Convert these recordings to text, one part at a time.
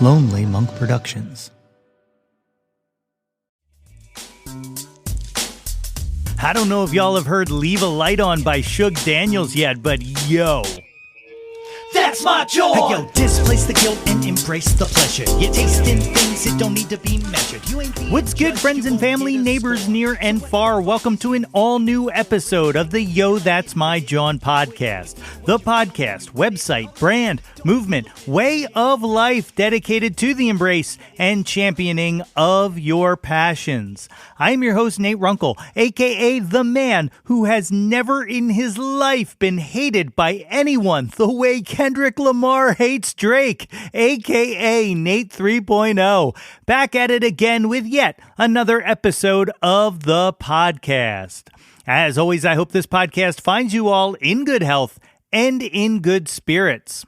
Lonely Monk Productions. I don't know if y'all have heard Leave a Light On by Suge Daniels yet, but yo, that's my Jawn! Hey, yo, displace the guilt and embrace the pleasure. You're tasting things that don't need to be measured. You ain't being what's good, judged, friends you and won't family, get a neighbors score. near and far? Welcome to an all-new episode of the Yo, That's My Jawn podcast. The podcast, website, brand, movement, way of life dedicated to the embrace and championing of your passions. I am your host, Nate Runkle, a.k.a. the man who has never in his life been hated by anyone the way Kendrick Lamar hates Drake, a.k.a. Nate 3.0. Back at it again with yet another episode of the podcast. As always, I hope this podcast finds you all in good health and in good spirits.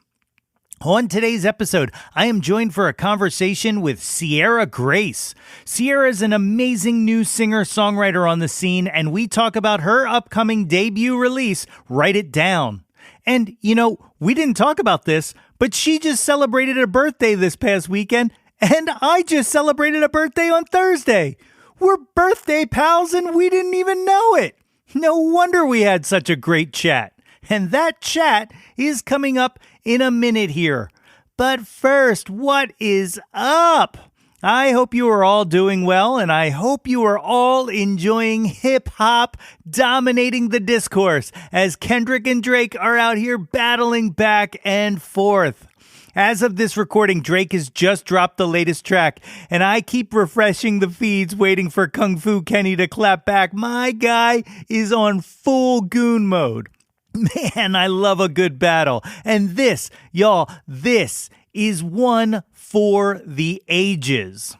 On today's episode, I am joined for a conversation with Ciara Grace. Ciara is an amazing new singer-songwriter on the scene, and we talk about her upcoming debut release, Write It Down. And, you know, we didn't talk about this, but she just celebrated a birthday this past weekend, and I just celebrated a birthday on Thursday. We're birthday pals, and we didn't even know it. No wonder we had such a great chat. And that chat is coming up in a minute here. But first, what is up? I hope you are all doing well, and I hope you are all enjoying hip-hop dominating the discourse as Kendrick and Drake are out here battling back and forth. As of this recording, Drake has just dropped the latest track, and I keep refreshing the feeds waiting for Kung Fu Kenny to clap back. My guy is on full goon mode. Man, I love a good battle. And this, y'all, this is one for the ages.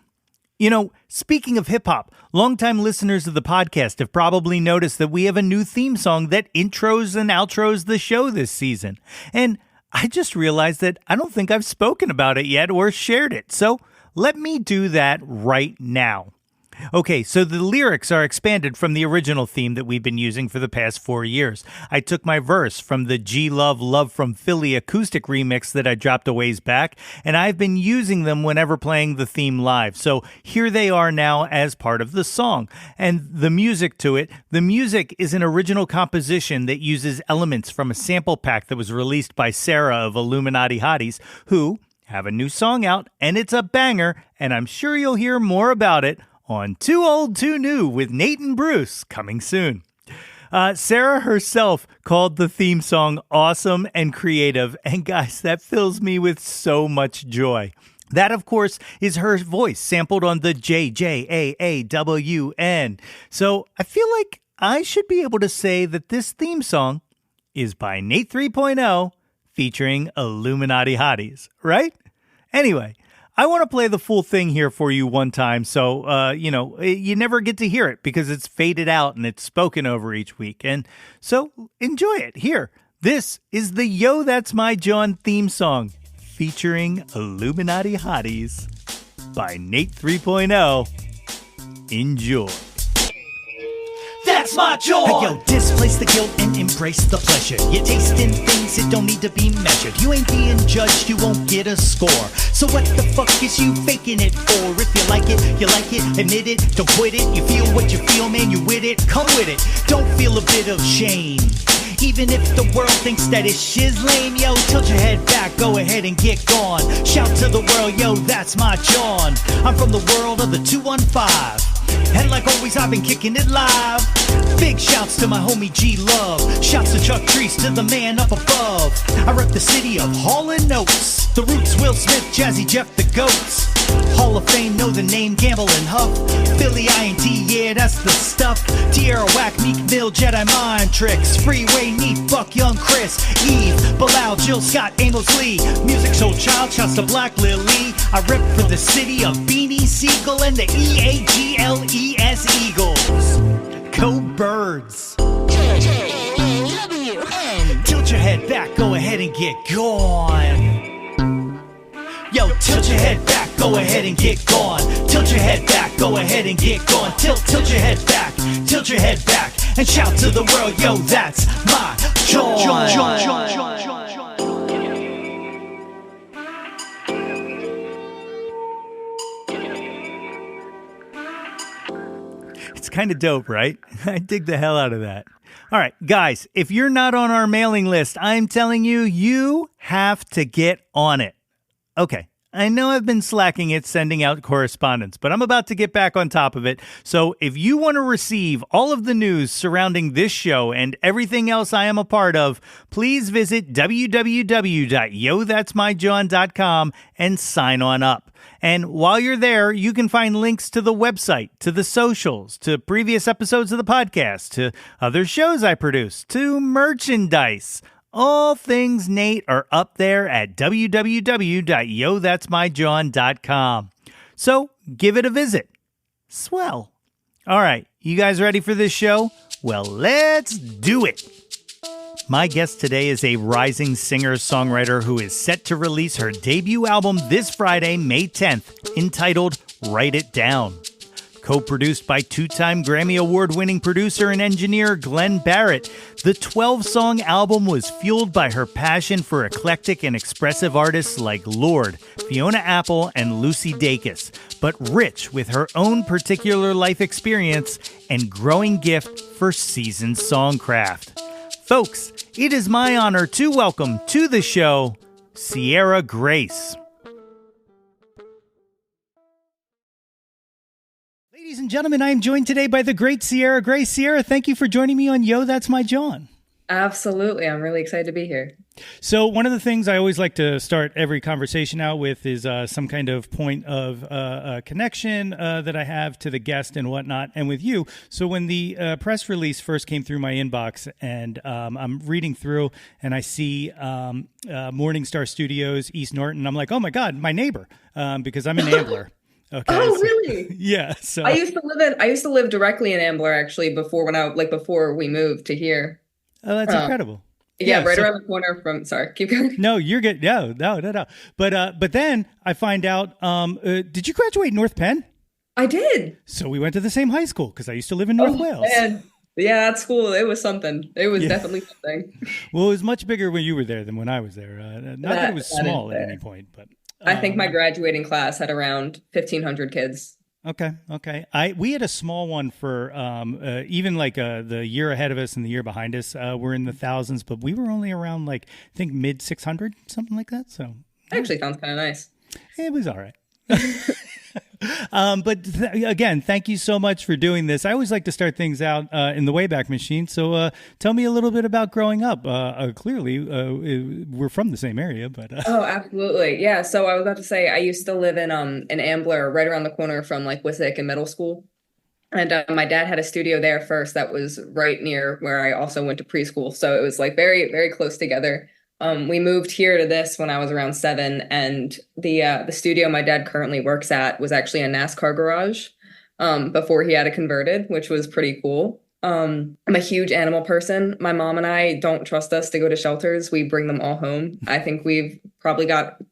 You know, speaking of hip-hop, longtime listeners of the podcast have probably noticed that we have a new theme song that intros and outros the show this season. And I just realized that I don't think I've spoken about it yet or shared it. So let me do that right now. Okay, so the lyrics are expanded from the original theme that we've been using for the past 4 years. I took my verse from the G-Love Love from Philly acoustic remix that I dropped a ways back, and I've been using them whenever playing the theme live. So here they are now as part of the song. And the music to it, the music is an original composition that uses elements from a sample pack that was released by Ciara of Illuminati Hotties, who have a new song out, and it's a banger, and I'm sure you'll hear more about it on Too Old, Too New with Nate and Bruce, coming soon. Ciara herself called the theme song awesome and creative, and guys, that fills me with so much joy. That, of course, is her voice sampled on the JJAAWN. So I feel like I should be able to say that this theme song is by Nate 3.0 featuring Illuminati Hotties, right? Anyway, I want to play the full thing here for you one time, so, you never get to hear it because it's faded out and it's spoken over each week. And so enjoy it. Here, this is the Yo, That's My Jawn theme song featuring Illuminati Hotties by Nate 3.0. Enjoy. That's my Jawn! Hey, yo, displace the guilt and embrace the pleasure. You're tasting things that don't need to be measured. You ain't being judged, you won't get a score. So what the fuck is you faking it for? If you like it, admit it, don't quit it. You feel what you feel, man, you with it, come with it. Don't feel a bit of shame. Even if the world thinks that it's shiz lame, yo, tilt your head back, go ahead and get gone. Shout to the world, yo, that's my Jawn. I'm from the world of the 215. And like always, I've been kicking it live. Big shouts to my homie G-Love. Shouts to Chuck Treese, to the man up above. I rep the city of Hall & Oates. The Roots, Will Smith, Jazzy Jeff, the Goats. Hall of Fame, know the name, Gamble and Huff. Philly INT, yeah, that's the stuff. Tierra Whack, Meek Mill, Jedi Mind Tricks. Freeway, Neat, Buck, Young Chris. Eve, Bilal, Jill Scott, Amos Lee. Music Soul Child, shouts to Black Lily. I rep for the city of Beanie Siegel and the EAGLES Eagles. Go Birds. Tilt your head back, go ahead and get gone. Yo, tilt your head back, go ahead and get gone. Tilt your head back, go ahead and get gone. Tilt your head back, and shout to the world, yo, that's my Jawn. kind of dope, right? I dig the hell out of that. All right, guys, if you're not on our mailing list, I'm telling you, you have to get on it. Okay, I know I've been slacking at sending out correspondence, but I'm about to get back on top of it. So if you want to receive all of the news surrounding this show and everything else I am a part of, please visit www.yothat'smyjawn.com and sign on up. And while you're there, you can find links to the website, to the socials, to previous episodes of the podcast, to other shows I produce, to merchandise. All things Nate are up there at www.yothat'smyjawn.com. So give it a visit. Swell. All right, you guys ready for this show? Well, let's do it. My guest today is a rising singer-songwriter who is set to release her debut album this Friday, May 10th, entitled Write It Down. Co-produced by two-time Grammy Award-winning producer and engineer Glenn Barrett, the 12-song album was fueled by her passion for eclectic and expressive artists like Lorde, Fiona Apple, and Lucy Dacus, but rich with her own particular life experience and growing gift for seasoned songcraft. Folks, it is my honor to welcome to the show, Ciara Grace. Ladies and gentlemen, I am joined today by the great Ciara Grace. Ciara, thank you for joining me on Yo, That's My Jawn. Absolutely. I'm really excited to be here. So one of the things I always like to start every conversation out with is some kind of point of connection that I have to the guest and whatnot, and with you. So when the press release first came through my inbox and I'm reading through and I see Morningstar Studios, East Norton, I'm like, oh my God, my neighbor, because I'm an Ambler. Okay, oh, really? Yeah. So I used to live directly in Ambler actually before we moved to here. Oh, that's incredible. Yeah, right around the corner from. Sorry, keep going. No, you're good. No. But then I find out. Did you graduate North Penn? I did. So we went to the same high school because I used to live in North Wales. Man. Yeah, that's cool. It was something. It was definitely something. Well, it was much bigger when you were there than when I was there. Not that it was small at any point, but I think my graduating class had around 1,500 kids. Okay. We had a small one for even like the year ahead of us and the year behind us. We're in the thousands, but we were only around like I think mid 600, something like that. So actually sounds kind of nice. It was all right. But again, thank you so much for doing this. I always like to start things out in the Wayback Machine. So tell me a little bit about growing up. Clearly, we're from the same area, but oh, absolutely, yeah. So I was about to say I used to live in Ambler, right around the corner from like Wissahick and Middle School, and my dad had a studio there first that was right near where I also went to preschool. So it was like very, very close together. We moved here to this when I was around 7, and the studio my dad currently works at was actually a NASCAR garage before he had it converted, which was pretty cool. I'm a huge animal person. My mom and I don't trust us to go to shelters. We bring them all home. I think we've probably got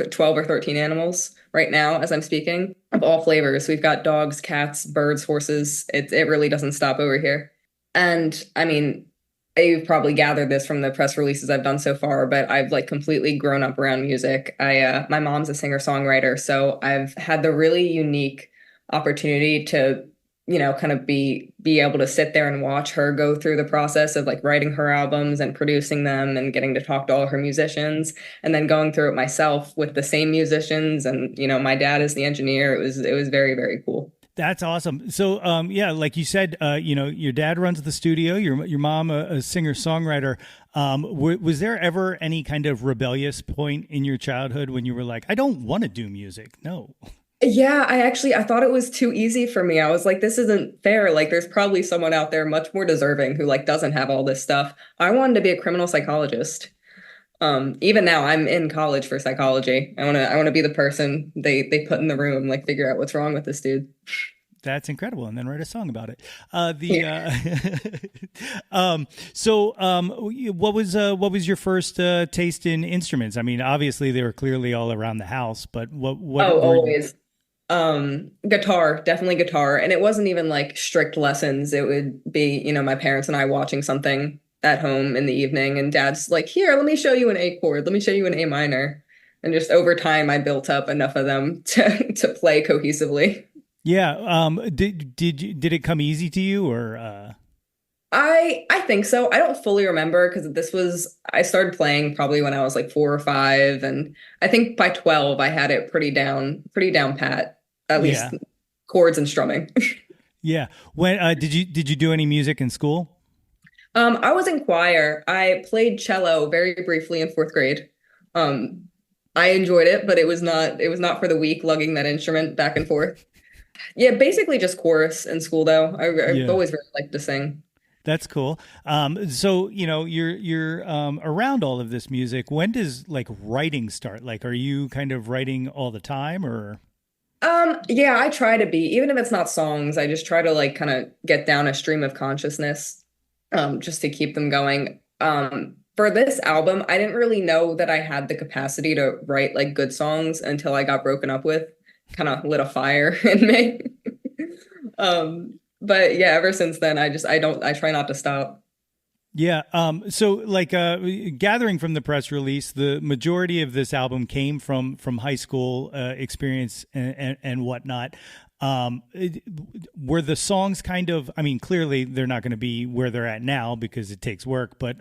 12 or 13 animals right now as I'm speaking, of all flavors. We've got dogs, cats, birds, horses. It really doesn't stop over here. And I mean, you've probably gathered this from the press releases I've done so far, but I've like completely grown up around music. My mom's a singer-songwriter, so I've had the really unique opportunity to, kind of be able to sit there and watch her go through the process of like writing her albums and producing them and getting to talk to all her musicians, and then going through it myself with the same musicians. And, my dad is the engineer. It was very, very cool. That's awesome. So, like you said, your dad runs the studio, your mom, a singer-songwriter. Was there ever any kind of rebellious point in your childhood when you were like, I don't want to do music? No. Yeah, I thought it was too easy for me. I was like, this isn't fair. Like, there's probably someone out there much more deserving who like doesn't have all this stuff. I wanted to be a criminal psychologist. Even now I'm in college for psychology. I want to be the person they put in the room, like figure out what's wrong with this dude. That's incredible. And then write a song about it. What was your first taste in instruments? I mean, obviously they were clearly all around the house, but what always. Guitar, definitely guitar. And it wasn't even like strict lessons. It would be, my parents and I watching something at home in the evening, and dad's like, here, let me show you an A chord. Let me show you an A minor. And just over time, I built up enough of them to play cohesively. Yeah. Did it come easy to you or I think so. I don't fully remember because I started playing probably when I was like 4 or 5, and I think by 12 I had it pretty down pat, at least yeah. chords and strumming. Yeah. When did you do any music in school? I was in choir. I played cello very briefly in fourth grade. Um, I enjoyed it, but it was not for the weak lugging that instrument back and forth. Yeah, basically just chorus in school though. I've Yeah. always really liked to sing. That's cool. So you're around all of this music. When does like writing start? Like, are you kind of writing all the time, or? Yeah, I try to be, even if it's not songs, I just try to like kind of get down a stream of consciousness, just to keep them going. For this album, I didn't really know that I had the capacity to write like good songs until I got broken up with. Kind of lit a fire in me. But yeah, ever since then, I try not to stop. Yeah. So, like, gathering from the press release, the majority of this album came from high school experience and whatnot. Were the songs kind of? I mean, clearly they're not going to be where they're at now because it takes work. But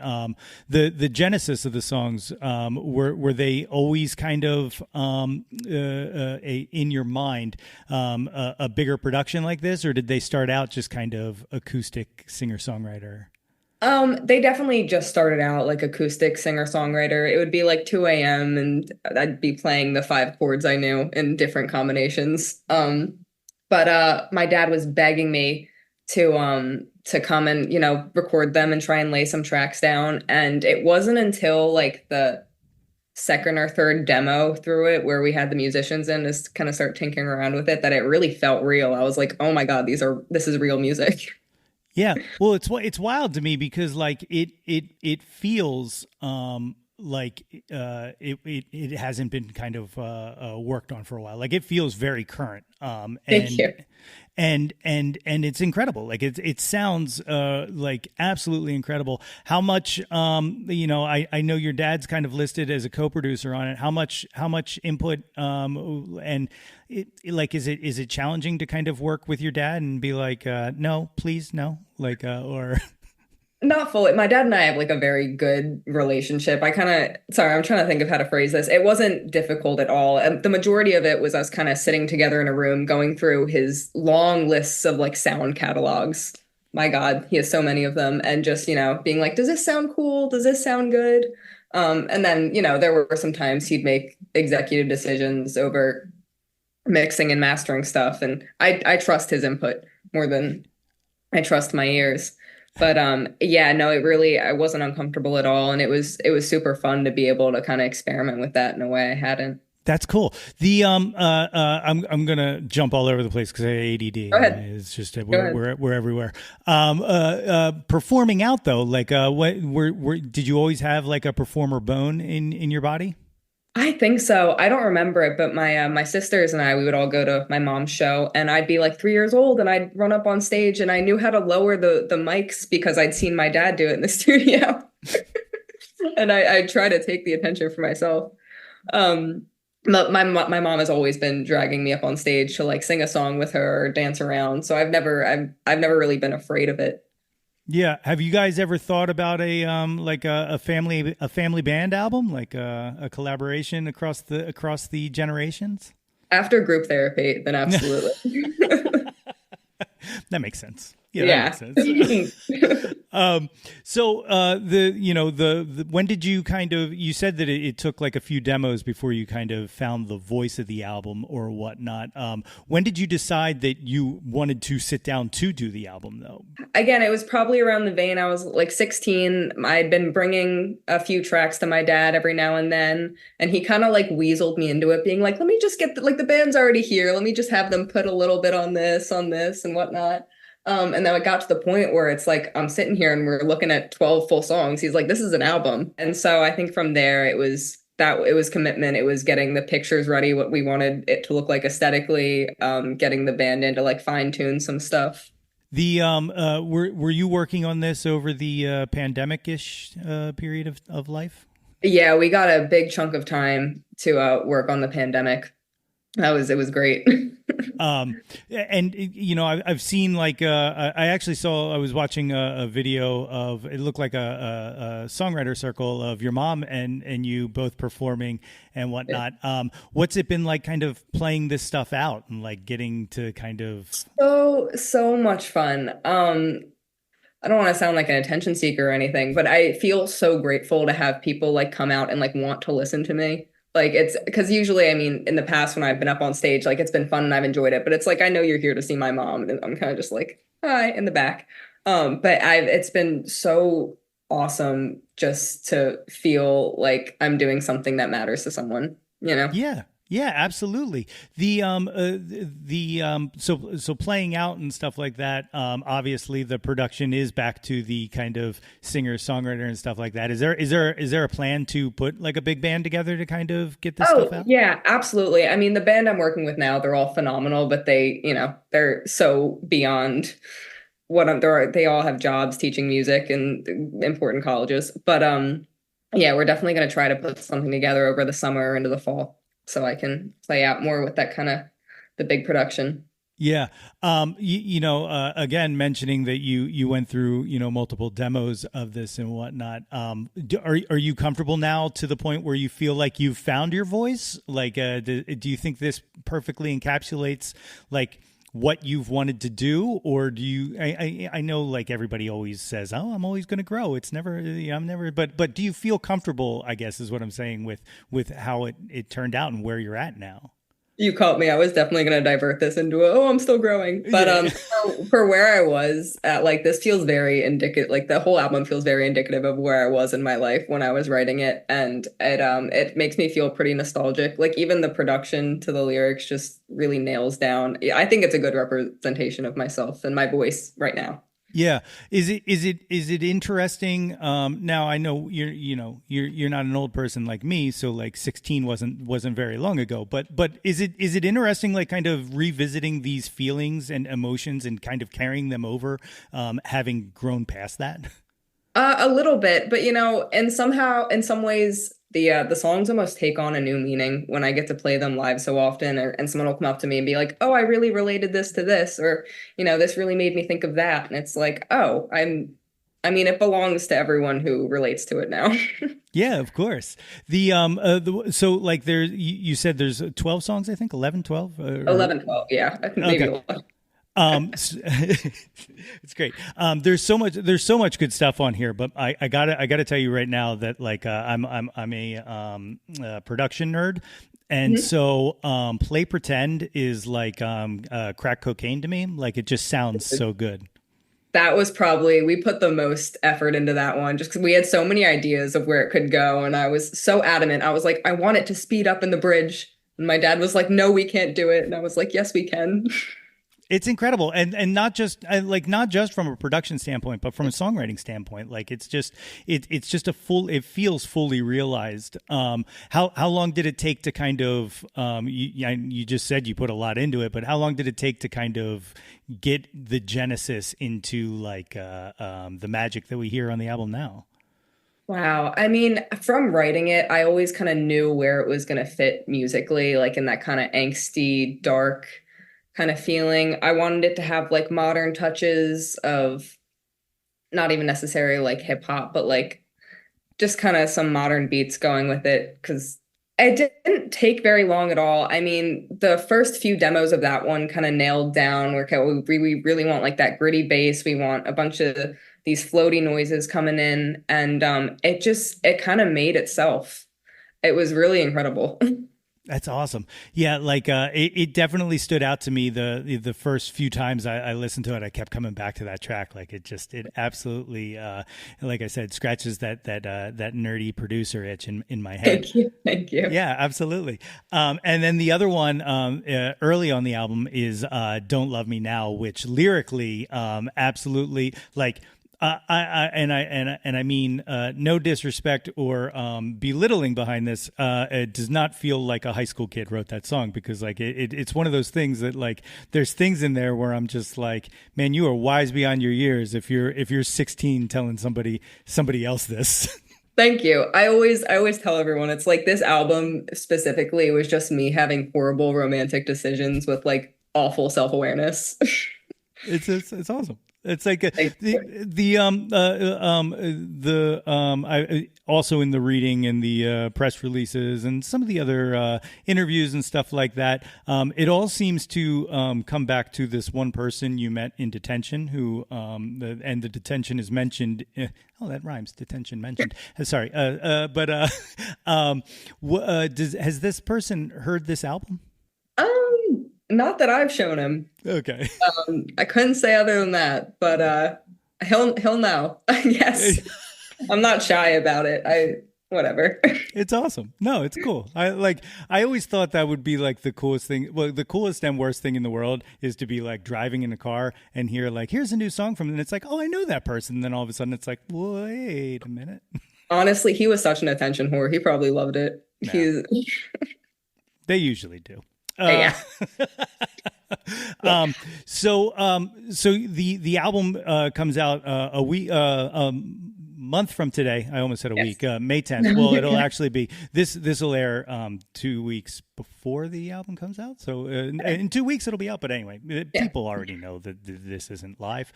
the genesis of the songs were they always kind of in your mind a bigger production like this, or did they start out just kind of acoustic singer songwriter? They definitely just started out like acoustic singer-songwriter. It would be like 2 a.m. and I'd be playing the 5 chords I knew in different combinations. But my dad was begging me to come and, record them and try and lay some tracks down. And it wasn't until like the second or third demo through it where we had the musicians in to kind of start tinkering around with it that it really felt real. I was like, oh my God, this is real music. Yeah, well, it's wild to me because like it feels like it hasn't been kind of worked on for a while. Like it feels very current, Thank you. and it's incredible. Like it sounds like absolutely incredible. How much I know your dad's kind of listed as a co-producer on it. How much input and like is it challenging to kind of work with your dad and be like no, please, no, like or Not fully. My dad and I have like a very good relationship. Sorry, I'm trying to think of how to phrase this. It wasn't difficult at all. And the majority of it was us kind of sitting together in a room, going through his long lists of like sound catalogs. My God, he has so many of them. And just, being like, does this sound cool? Does this sound good? And then, there were some times he'd make executive decisions over mixing and mastering stuff. And I trust his input more than I trust my ears. But yeah, no, I wasn't uncomfortable at all. And it was super fun to be able to kind of experiment with that in a way I hadn't. That's cool. The I'm gonna jump all over the place because I have ADD. Go ahead. It's just Go ahead. we're everywhere. Performing out though, like what did you always have like a performer bone in your body? I think so. I don't remember it, but my sisters and we would all go to my mom's show, and I'd be like 3 years old, and I'd run up on stage, and I knew how to lower the mics because I'd seen my dad do it in the studio, and I try to take the attention for myself. Um, my mom has always been dragging me up on stage to like sing a song with her or dance around, so I've never really been afraid of it. Yeah. Have you guys ever thought about a family band album, like a collaboration across the generations? After group therapy, then absolutely. That makes sense. Yeah, Yeah. that makes sense. So when did you kind of, you said that it took like a few demos before you kind of found the voice of the album or whatnot. When did you decide that you wanted to sit down to do the album though? Again, it was probably around the vein. I was like 16. I'd been bringing a few tracks to my dad every now and then, and he kind of like weaseled me into it, being like, let me just get like the band's already here. Let me just have them put a little bit on this, and whatnot. And then it got to the point where it's like I'm sitting here and we're looking at 12 full songs. He's like, this is an album. And so I think from there it was commitment. It was getting the pictures ready, what we wanted it to look like aesthetically, getting the band in to like fine tune some stuff. The were you working on this over the pandemic-ish period of life? Yeah, we got a big chunk of time to work on the pandemic. It was great. And you know, I've seen like I actually saw I was watching a video of it looked like a songwriter circle of your mom and you both performing and whatnot. What's it been like, kind of playing this stuff out and like getting to kind of? So much fun. I don't want to sound like an attention seeker or anything, but I feel so grateful to have people like come out and like want to listen to me. Like it's because usually, I mean, in the past when I've been up on stage, like it's been fun and I've enjoyed it, but it's like I know you're here to see my mom, and I'm kind of just like hi in the back. But I've it's been so awesome just to feel like I'm doing something that matters to someone, you know? Yeah. Yeah, absolutely. So playing out and stuff like that. Obviously, the production is back to the kind of singer songwriter and stuff like that. Is there a plan to put like a big band together to kind of get this stuff out? Yeah, absolutely. I mean, the band I'm working with now, they're all phenomenal, but they're so beyond they all have jobs teaching music in important colleges. But yeah, we're definitely going to try to put something together over the summer into the fall so I can play out more with that kind of the big production. Yeah. Again, mentioning that you went through, multiple demos of this and whatnot. Are you comfortable now to the point where you feel like you've found your voice? Like, do you think this perfectly encapsulates like what you've wanted to do? Or do you, I know like everybody always says, oh, I'm always going to grow. It's never, I'm never, but do you feel comfortable, I guess is what I'm saying, with how it turned out and where you're at now? You caught me. I was definitely going to divert this into I'm still growing. But for where I was at, like this feels very indicative. Like the whole album feels very indicative of where I was in my life when I was writing it, and it makes me feel pretty nostalgic. Like even the production to the lyrics just really nails down. I think it's a good representation of myself and my voice right now. Yeah. Is it interesting? Now I know you're not an old person like me, so like 16 wasn't very long ago, but is it interesting, like kind of revisiting these feelings and emotions and kind of carrying them over, having grown past that? A little bit, but and somehow in some ways the songs almost take on a new meaning when I get to play them live so often, and someone will come up to me and be like, "Oh, I really related this to this," or this really made me think of that, and it's like, "Oh, I mean, it belongs to everyone who relates to it now." Yeah, of course. So like you said there's 12 songs, I think 11, 12, 11, 12. Yeah, I think maybe okay. 11. It's great. There's so much good stuff on here, but I gotta tell you right now that like I'm a production nerd, and so Play Pretend is like crack cocaine to me. Like it just sounds so good. That was we put the most effort into that one just because we had so many ideas of where it could go, and I was so adamant. I was like, I want it to speed up in the bridge, and my dad was like, no, we can't do it, and I was like, yes, we can. It's incredible, and not just from a production standpoint, but from a songwriting standpoint. Like it's just it feels fully realized. How long did it take to kind of you just said you put a lot into it, but how long did it take to kind of get the genesis into like the magic that we hear on the album now? Wow. I mean, from writing it, I always kind of knew where it was going to fit musically, like in that kind of angsty, dark kind of feeling. I wanted it to have like modern touches of not even necessarily like hip hop, but like just kind of some modern beats going with it, because it didn't take very long at all. I mean, the first few demos of that one kind of nailed down where we really want like that gritty bass. We want a bunch of these floaty noises coming in, and it kind of made itself. It was really incredible. That's awesome. Yeah, like it definitely stood out to me the first few times I listened to it. I kept coming back to that track. Like it absolutely, like I said, scratches that nerdy producer itch in my head. Thank you. Yeah, absolutely. And then the other one early on the album is "Don't Love Me Now," which lyrically, absolutely like. I mean, no disrespect or belittling behind this. It does not feel like a high school kid wrote that song, because like it's one of those things that like there's things in there where I'm just like, man, you are wise beyond your years if you're 16 telling somebody else this. Thank you. I always tell everyone it's like this album specifically was just me having horrible romantic decisions with like awful self-awareness. It's awesome. It's like Thank I also in the reading and the press releases and some of the other interviews and stuff like that. It all seems to come back to this one person you met in detention, who and the detention is mentioned. Oh, that rhymes. Detention mentioned. Sorry, has this person heard this album? Not that I've shown him. Okay. I couldn't say other than that, but he'll know. Yes. I'm not shy about it. Whatever. It's awesome. No, it's cool. I always thought that would be like the coolest thing. Well, the coolest and worst thing in the world is to be like driving in a car and hear like, here's a new song from them. And it's like, oh, I know that person. And then all of a sudden it's like, wait a minute. Honestly, he was such an attention whore. He probably loved it. No. They usually do. Yeah. So the album comes out a week, month from today. I almost said a week, May 10th. Well, it'll actually be this will air 2 weeks before the album comes out. So in 2 weeks it'll be out. But anyway, people already know that this isn't live.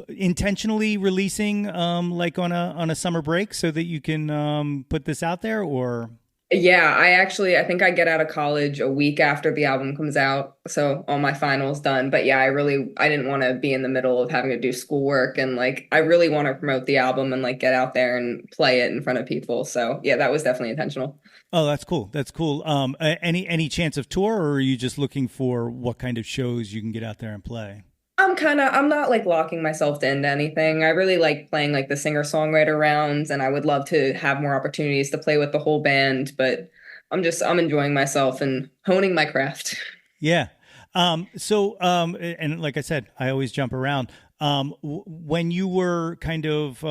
Intentionally releasing like on a summer break so that you can put this out there, or yeah, I think I get out of college a week after the album comes out, so all my finals done. But yeah, I didn't want to be in the middle of having to do schoolwork, and like I really want to promote the album and like get out there and play it in front of people. So yeah, that was definitely intentional. Oh, that's cool. That's cool. Any chance of tour, or are you just looking for what kind of shows you can get out there and play? I'm not like locking myself into anything. I really like playing like the singer-songwriter rounds, and I would love to have more opportunities to play with the whole band, but I'm enjoying myself and honing my craft. Yeah. And like I said, I always jump around. When you were kind of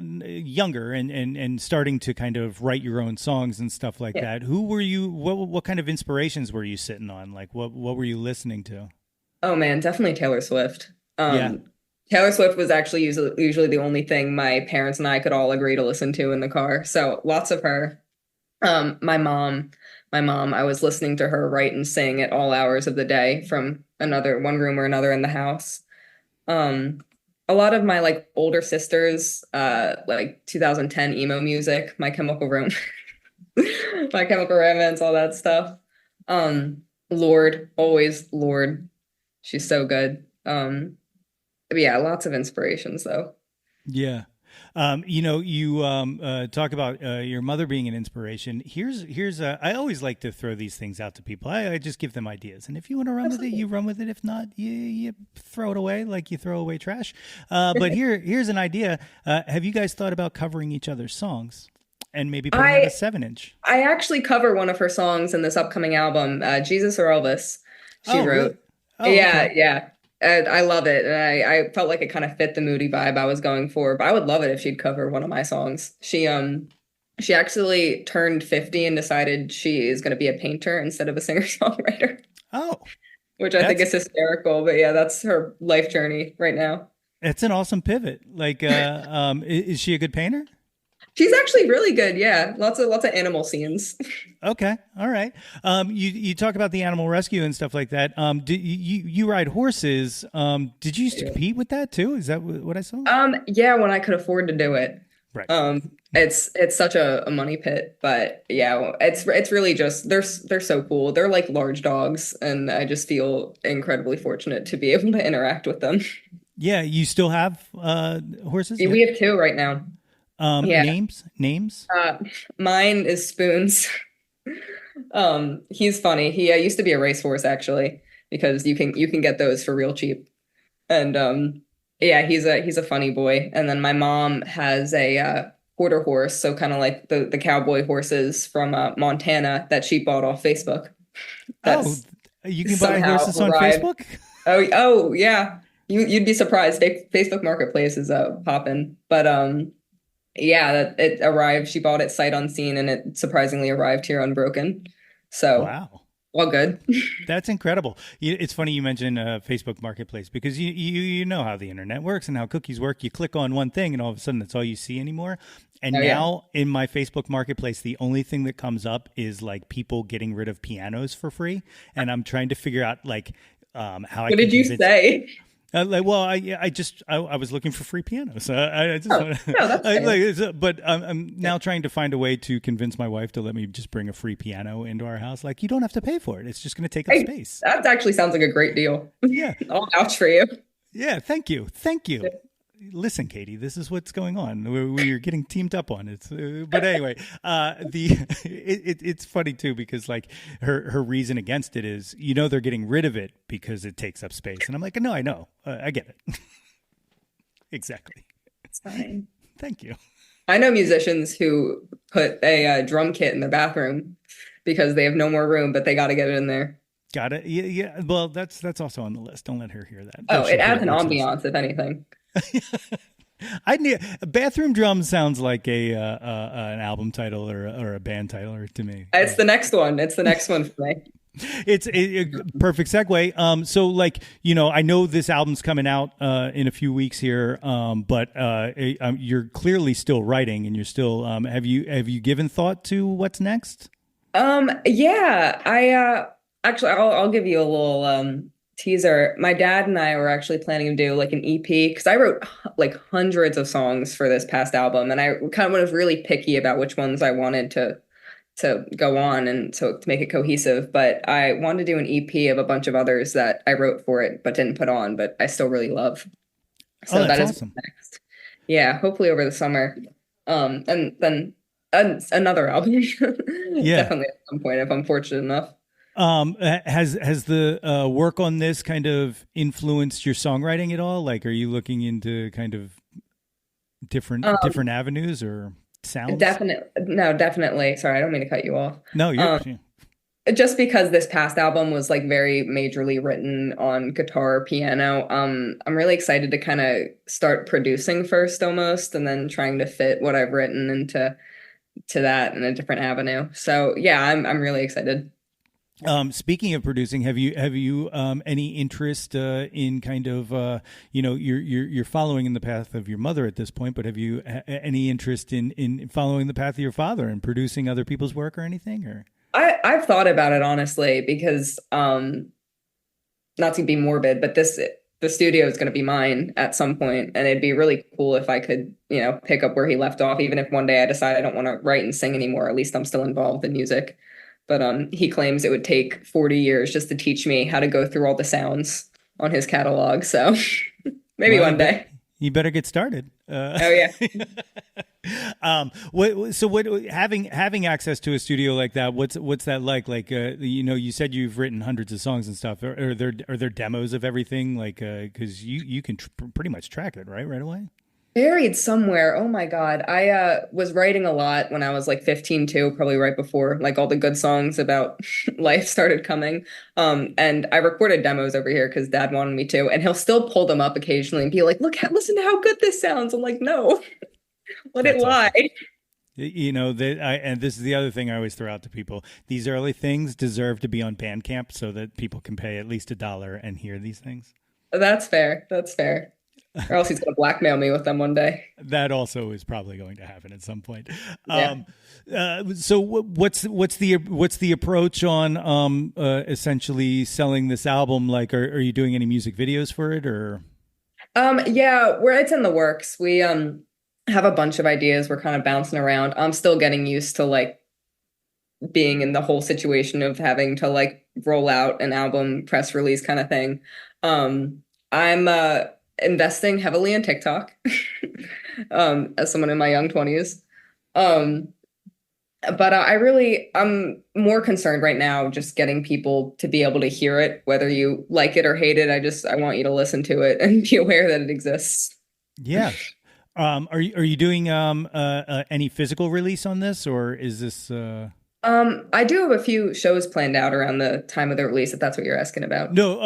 younger and starting to kind of write your own songs and stuff like that, who were you? What kind of inspirations were you sitting on? Like what were you listening to? Oh man, definitely Taylor Swift. Yeah. Taylor Swift was actually usually the only thing my parents and I could all agree to listen to in the car. So lots of her. My mom, I was listening to her write and sing at all hours of the day from one room or another in the house. A lot of my like older sisters, like 2010 emo music, My Chemical Romance, all that stuff. Lorde, always Lorde. She's so good. But yeah, lots of inspirations though. Yeah. You talk about your mother being an inspiration. Here's I always like to throw these things out to people. I just give them ideas, and if you want to run with it, you run with it. If not, you throw it away like you throw away trash. But here's an idea. Have you guys thought about covering each other's songs and maybe putting out a 7-inch? I actually cover one of her songs in this upcoming album, Jesus or Elvis. She wrote. Really? Oh, Yeah, okay. yeah. And I love it. And I felt like it kind of fit the moody vibe I was going for. But I would love it if she'd cover one of my songs. She actually turned 50 and decided she is going to be a painter instead of a singer-songwriter. Oh, Which I think is hysterical. But yeah, that's her life journey right now. It's an awesome pivot. Like, is she a good painter? She's actually really good. Yeah, lots of animal scenes. Okay, all right. You talk about the animal rescue and stuff like that. You ride horses? Did you used to compete with that too? Is that what I saw? Yeah, when I could afford to do it. Right. It's such a money pit, but yeah, it's really just they're so cool. They're like large dogs, and I just feel incredibly fortunate to be able to interact with them. Yeah, you still have horses? We have 2 right now. Yeah. Names? Mine is Spoons. He's funny. He used to be a racehorse actually, because you can get those for real cheap. And yeah, he's a funny boy. And then my mom has a quarter horse, so kind of like the cowboy horses from Montana that she bought off Facebook. You can buy horses on Facebook? Oh yeah. You'd be surprised. Facebook Marketplace is popping. But yeah, it arrived. She bought it sight unseen, and it surprisingly arrived here unbroken. So wow. all good. That's incredible. It's funny you mentioned Facebook Marketplace because you know how the internet works and how cookies work. You click on one thing and all of a sudden that's all you see anymore. And Oh yeah. now in my Facebook Marketplace, the only thing that comes up is like people getting rid of pianos for free, and I'm trying to figure out like how I What can did you convince. say? I was looking for free pianos. I just Oh, want no, that's fair. but I'm now trying to find a way to convince my wife to let me just bring a free piano into our house. Like, you don't have to pay for it. It's just going to take up Hey, space. that actually sounds like a great deal. Yeah. I'll vouch for you. Yeah. Thank you. Thank you. Listen, Katie, this is what's going on. We're getting teamed up on it. But anyway, it's funny too because like her reason against it is, they're getting rid of it because it takes up space, and I'm like, no, I know, I get it. Exactly. It's fine. Thank you. I know musicians who put a drum kit in their bathroom because they have no more room, but they got to get it in there. Got it. Yeah, yeah. Well, that's also on the list. Don't let her hear that. Oh, She'll it adds hear an what's ambiance, if anything. I need bathroom drums sounds like an album title or a band title to me. It's the next one. It's the next one for me. It's a perfect segue. So like, I know this album's coming out in a few weeks here, but you're clearly still writing and you're still have you given thought to what's next? Yeah, I actually I'll give you a little teaser. My dad and I were actually planning to do like an EP because I wrote like hundreds of songs for this past album, and I kind of was really picky about which ones I wanted to go on and to make it cohesive. But I wanted to do an EP of a bunch of others that I wrote for it but didn't put on, but I still really love. So that's that is awesome. next. Yeah, hopefully over the summer. And then another album. Yeah. Definitely at some point if I'm fortunate enough. Has the work on this kind of influenced your songwriting at all? Like, are you looking into kind of different avenues or sounds? Definitely. Sorry, I don't mean to cut you off. No, you're. Just because this past album was like very majorly written on guitar, piano. I'm really excited to kind of start producing first, almost, and then trying to fit what I've written into that in a different avenue. So yeah, I'm really excited. Speaking of producing, have you any interest in kind of you're following in the path of your mother at this point, but have you any interest in following the path of your father and producing other people's work or anything? Or I've thought about it honestly because not to be morbid, but the studio is going to be mine at some point, and it'd be really cool if I could pick up where he left off, even if one day I decide I don't want to write and sing anymore. At least I'm still involved in music. But he claims it would take 40 years just to teach me how to go through all the sounds on his catalog. So maybe one day. You better get started. Oh yeah. Having access to a studio like that, what's that like? Like you said you've written hundreds of songs and stuff. Are there demos of everything? Like because you can pretty much track it right away. Buried somewhere. Oh my God. I was writing a lot when I was like 15 too, probably right before like all the good songs about life started coming. And I recorded demos over here because dad wanted me to, and he'll still pull them up occasionally and be like, listen to how good this sounds. I'm like, no, let it lie. Awesome. And this is the other thing I always throw out to people. These early things deserve to be on Bandcamp so that people can pay at least $1 and hear these things. That's fair. Or else he's going to blackmail me with them one day. That also is probably going to happen at some point. Yeah. So what's the approach on essentially selling this album? Like, are you doing any music videos for it or? Yeah, it's in the works. We have a bunch of ideas. We're kind of bouncing around. I'm still getting used to like being in the whole situation of having to like roll out an album press release kind of thing. I'm investing heavily in TikTok as someone in my young 20s. But I'm more concerned right now just getting people to be able to hear it, whether you like it or hate it. I want you to listen to it and be aware that it exists. Yeah. Are you doing any physical release on this, or is this I do have a few shows planned out around the time of the release, if that's what you're asking about. No,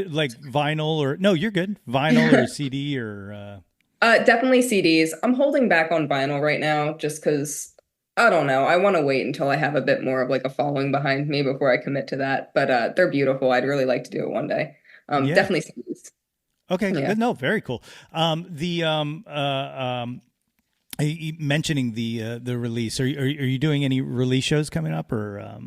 like vinyl or no, you're good. Vinyl or CD or definitely CDs. I'm holding back on vinyl right now just because I don't know. I want to wait until I have a bit more of like a following behind me before I commit to that. But they're beautiful. I'd really like to do it one day. Yeah. Definitely CDs. Okay. Yeah. No, very cool. The mentioning the release. Are you doing any release shows coming up or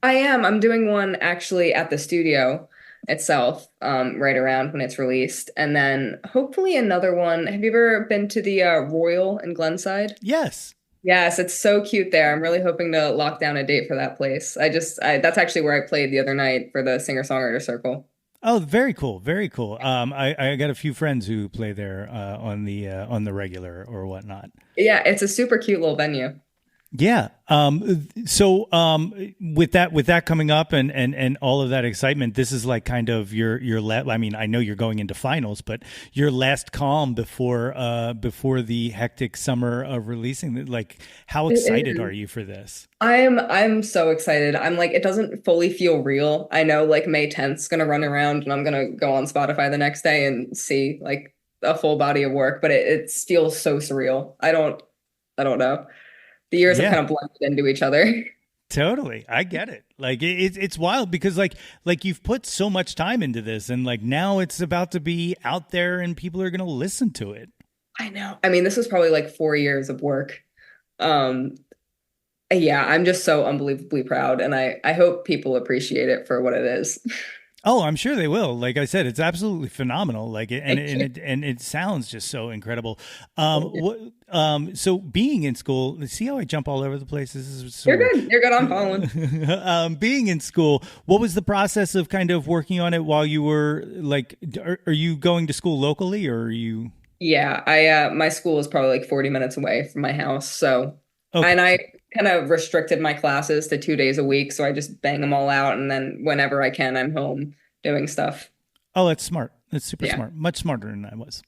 I am. I'm doing one actually at the studio itself, right around when it's released. And then hopefully another one. Have you ever been to the Royal in Glenside? Yes. Yes, it's so cute there. I'm really hoping to lock down a date for that place. That's actually where I played the other night for the singer-songwriter circle. Oh, very cool, very cool. I got a few friends who play there on the regular or whatnot. Yeah, it's a super cute little venue. Yeah. So with that coming up and all of that excitement, this is like kind of I mean, I know you're going into finals, but your last calm before the hectic summer of releasing. Like, how excited are you for this? I'm so excited. I'm like, it doesn't fully feel real. I know like May 10th is gonna run around and I'm gonna go on Spotify the next day and see like a full body of work, but it feels so surreal. I don't know. The years have Yeah. kind of blended into each other. Totally. I get it. Like it's wild because like you've put so much time into this and like now it's about to be out there and people are going to listen to it. I know. I mean, this was probably like 4 years of work. Um, yeah, I'm just so unbelievably proud, and I hope people appreciate it for what it is. Oh, I'm sure they will. Like I said, it's absolutely phenomenal. Like Thank you. and it sounds just so incredible. What so being in school, see how I jump all over the place? This is You're sort good. You're good on following. of being in school. What was the process of kind of working on it while you were like are you going to school locally or are you Yeah, I my school is probably like 40 minutes away from my house, so okay. and I kind of restricted my classes to 2 days a week, so I just bang them all out, and then whenever I can, I'm home doing stuff. Oh, that's smart. That's super Yeah. smart. Much smarter than I was.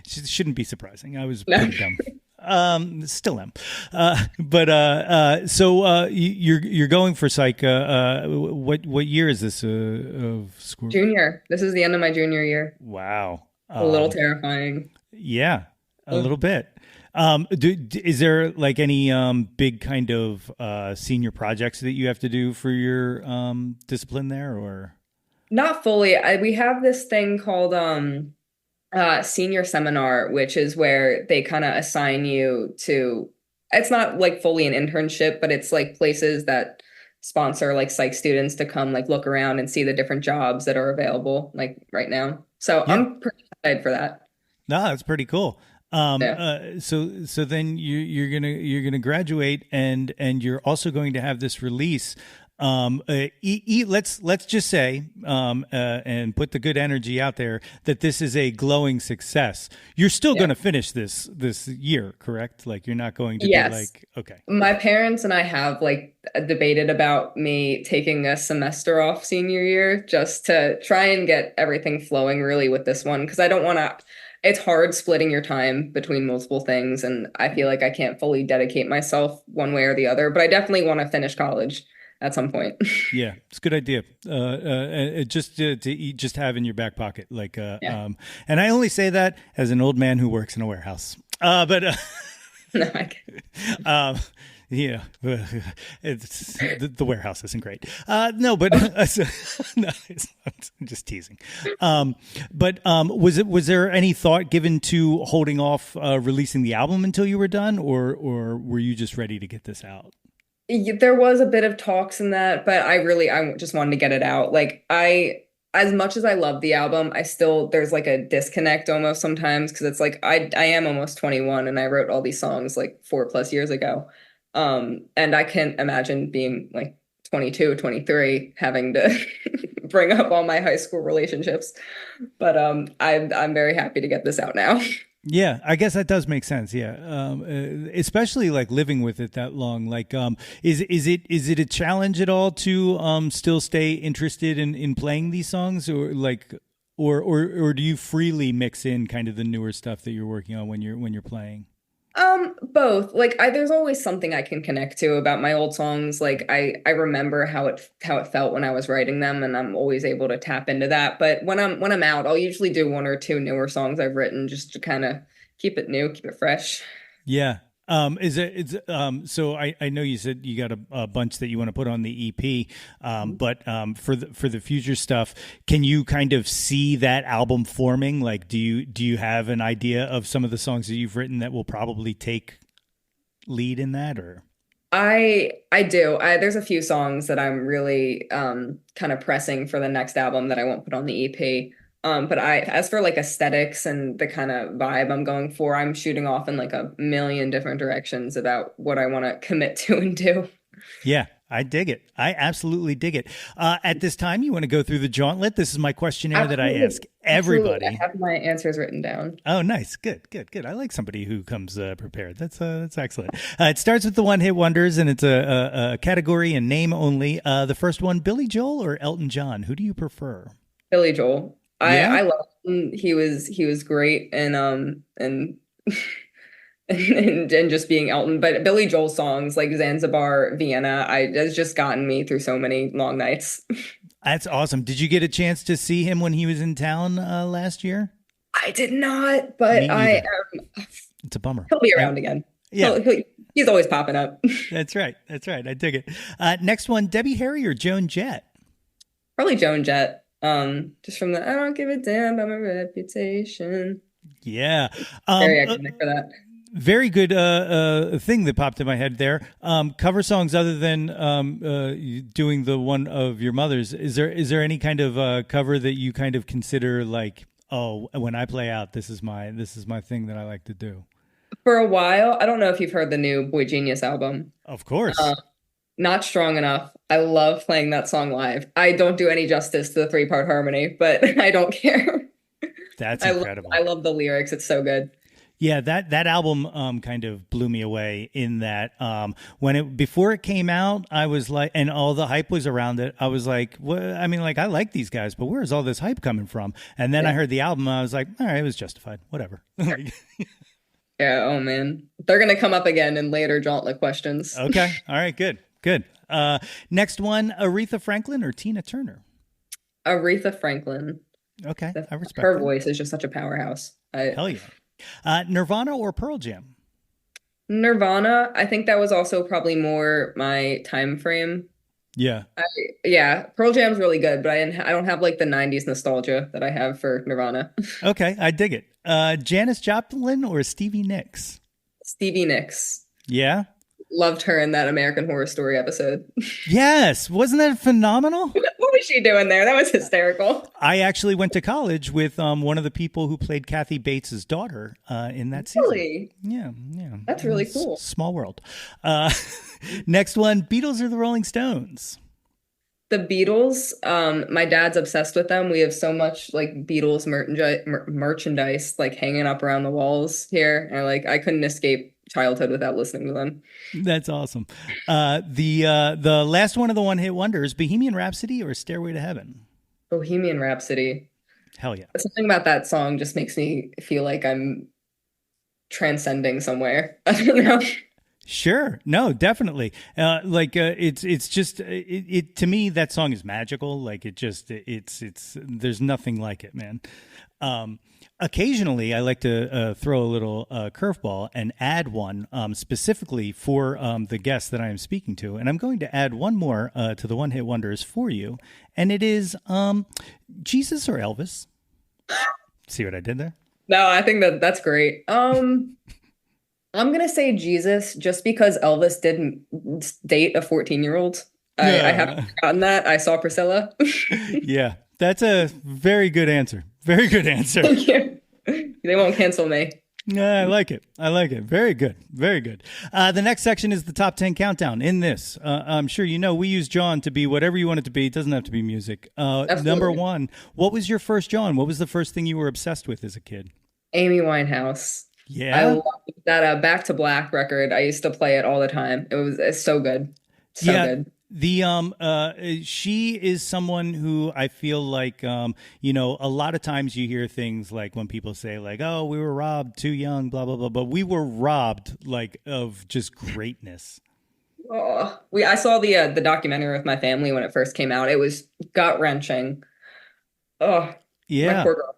Shouldn't be surprising. I was No. pretty dumb. Still am. You're going for psych. What year is this of school? Junior. This is the end of my junior year. Wow. A little terrifying. Yeah, a Ugh. little bit. Is there like any big kind of senior projects that you have to do for your discipline there, or? Not fully. We have this thing called senior seminar, which is where they kind of assign you to, it's not like fully an internship, but it's like places that sponsor like psych students to come like look around and see the different jobs that are available like right now. So Yeah. I'm pretty excited for that. No, that's pretty cool. Yeah. So then you're gonna graduate and you're also going to have this release. Let's just say and put the good energy out there that this is a glowing success. You're still Yeah. going to finish this year, correct? Like you're not going to be Yes. like okay. My parents and I have like debated about me taking a semester off senior year just to try and get everything flowing really with this one because I don't want to. It's hard splitting your time between multiple things, and I feel like I can't fully dedicate myself one way or the other. But I definitely want to finish college at some point. Yeah, it's a good idea. Just to eat, just have in your back pocket, like Yeah. and I only say that as an old man who works in a warehouse. But No, I um, yeah, the warehouse isn't great. No, but no, I'm just teasing. Was there any thought given to holding off releasing the album until you were done, or were you just ready to get this out? There was a bit of talks in that, but I just wanted to get it out. Like as much as I love the album, I still there's like a disconnect almost sometimes because it's like I am almost 21 and I wrote all these songs like 4+ years ago. And I can't imagine being like 22, 23, having to bring up all my high school relationships. But I'm very happy to get this out now. Yeah, I guess that does make sense. Yeah, especially like living with it that long. Like, is it a challenge at all to still stay interested in playing these songs, or like, or do you freely mix in kind of the newer stuff that you're working on when you're playing? Both. Like there's always something I can connect to about my old songs. Like I remember how it felt when I was writing them and I'm always able to tap into that. But when I'm out, I'll usually do one or two newer songs I've written just to kind of keep it new, keep it fresh. Yeah. Is it? It's So I know you said you got a bunch that you want to put on the EP, but for the future stuff, can you kind of see that album forming? Like, do you have an idea of some of the songs that you've written that will probably take lead in that, or? I do. There's a few songs that I'm really kind of pressing for the next album that I won't put on the EP. But as for like aesthetics and the kind of vibe I'm going for, I'm shooting off in like a million different directions about what I want to commit to and do. Yeah, I dig it. I absolutely dig it. At this time, you want to go through the Jauntlet? This is my questionnaire that I ask everybody. Absolutely. I have my answers written down. Oh, nice. Good, good, good. I like somebody who comes prepared. That's excellent. It starts with the one hit wonders, and it's a category and name only. The first one, Billy Joel or Elton John? Who do you prefer? Billy Joel. Yeah. I love him. He was great and and just being Elton. But Billy Joel songs like Zanzibar, Vienna, has just gotten me through so many long nights. That's awesome. Did you get a chance to see him when he was in town last year? I did not, but Me I neither. It's a bummer. he'll be around again. Yeah. He's always popping up. That's right. That's right. I dig it. Next one, Debbie Harry or Joan Jett? Probably Joan Jett. Just from the I don't give a damn about my reputation. Yeah. Very iconic for that. Very good thing that popped in my head there. Cover songs other than doing the one of your mother's. Is there any kind of cover that you kind of consider like, oh, when I play out, this is my thing that I like to do? For a while, I don't know if you've heard the new Boy Genius album. Of course. Not strong enough. I love playing that song live. I don't do any justice to the three-part harmony, but I don't care. That's incredible. I love the lyrics. It's so good. Yeah, that album kind of blew me away in that before it came out, I was like, and all the hype was around it. I was like, what? I mean, like I like these guys, but where's all this hype coming from? And then I heard the album, and I was like, all right, it was justified. Whatever. Yeah. Oh man, they're gonna come up again in later Jauntlet questions. Okay. All right. Good. Good. Next one, Aretha Franklin or Tina Turner? Aretha Franklin. Okay, I respect her that. voice is just such a powerhouse. Hell yeah. Nirvana or Pearl Jam? Nirvana. I think that was also probably more my time frame. Yeah. Yeah, Pearl Jam's really good, but I don't have like the 90s nostalgia that I have for Nirvana. Okay, I dig it. Janis Joplin or Stevie Nicks? Stevie Nicks. Yeah? Loved her in that American Horror Story episode. Yes. Wasn't that phenomenal? What was she doing there? That was hysterical. I actually went to college with one of the people who played Kathy Bates's daughter in that season. Really? Yeah, yeah. That's really cool. Small world. Next one, Beatles or the Rolling Stones? The Beatles, my dad's obsessed with them. We have so much like Beatles merchandise like hanging up around the walls here. And I couldn't escape childhood without listening to them. That's awesome. The last one of the one hit wonders, Bohemian Rhapsody or Stairway to Heaven? Bohemian Rhapsody. Hell yeah. Something about that song just makes me feel like I'm transcending somewhere. I don't know. Sure. No, definitely. It's just it to me, that song is magical. Like it's there's nothing like it, man. Occasionally I like to throw a little curveball and add one specifically for the guest that I am speaking to. And I'm going to add one more to the one hit wonders for you. And it is Jesus or Elvis. See what I did there? No, I think that's great. I'm going to say Jesus just because Elvis didn't date a 14-year-old. I haven't forgotten that. I saw Priscilla. Yeah, that's a very good answer. Very good answer. Thank you. They won't cancel me. I like it. I like it. Very good. Very good. The next section is the top 10 countdown. In this, I'm sure you know, we use Jawn to be whatever you want it to be. It doesn't have to be music. Number one, what was your first Jawn? What was the first thing you were obsessed with as a kid? Amy Winehouse. Yeah. I love that Back to Black record. I used to play it all the time. It's so good. So good. She is someone who I feel like, a lot of times you hear things like when people say like, oh, we were robbed too young, blah, blah, blah, but we were robbed like of just greatness. Oh, I saw the documentary with my family when it first came out. It was gut wrenching. Oh, yeah. my poor girl.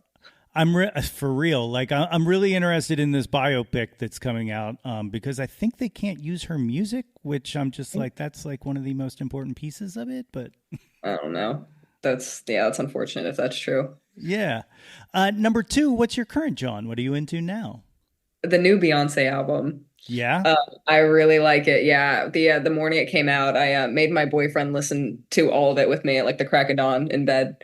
For real. Like I'm really interested in this biopic that's coming out because I think they can't use her music, which I'm just like, that's like one of the most important pieces of it. But I don't know. That's unfortunate if that's true. yeah. Number 2, what's your current Jawn? What are you into now? The new Beyonce album. Yeah. I really like it. Yeah. The morning it came out, I made my boyfriend listen to all of it with me at like the crack of dawn in bed.